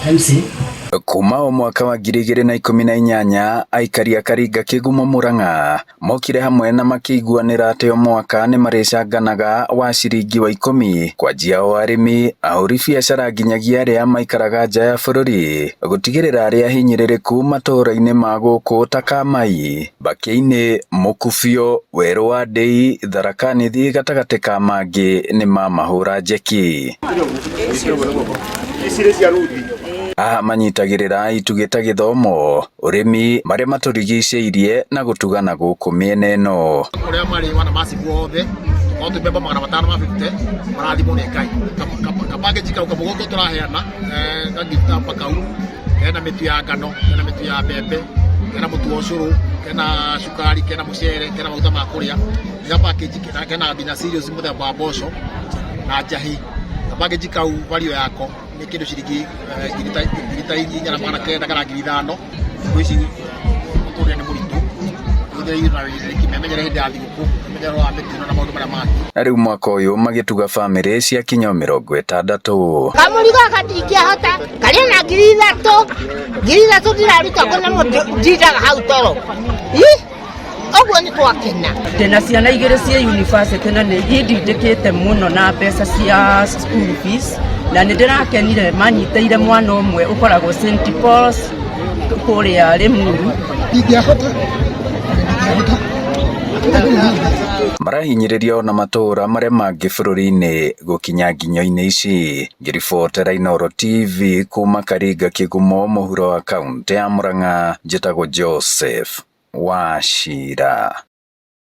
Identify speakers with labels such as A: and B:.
A: MC
B: Kuma o mwaka wa 2018 aikari a Karinga Kigumo Murang'a mokire hamwe na makiguanira ati o mwaka ni maricanganaga wa ciringi wa 10 kwa njia o arimi ahuri biacara nginyagia aria maikaraga nja ya bururi gutigirira aria hinyiririku matura-ini ma guku ta Kamai, Bakia-ini, Mukubio, Weru wa Ndei, Tharaka Nithi gatagati ka mangi ni mamahura njeki. Manyitagirira itugita githomo urimi maria maturigiceirie na gutugana guku miena ino
C: uria mari wana masibu othe otu beba 550 marathimo ni Ngai kapage jika ukamugongo turaheana ngagifta pakau kena mitu ya ngano kena mitu ya mbembe kena mutu wa curu kena sukari kena mucere kena maguta ma kuria ya package kena bina serious muthemba wa mboco na njahi kapage jika value yako ni kindu ciringi ngirita inya na magana kenda kana ngiri ithano kwisi muturia ni muritu
B: na riu mwaka uyu magituga family cia kinya 60
D: kamurigo akatingia hota karia na ngiri ithatu ndiraruta kuna ndindaga hau toro oguo ni twakena
E: ndina ciana igiri cia university na ni indindikite muno na mbeca cia school fees na ni ndirakenire manyiteire mwana umwe ukoragwo St Paul's kuria Limuru
B: marahinyiriria ona matura maria mangi bururi-ini gukinya nginyo-ini ici. Ngiribotera Inooro TV kuma Karinga Kigumo muhuro wa kaunti ya Murang'a, njitagwo Joseph Wachira.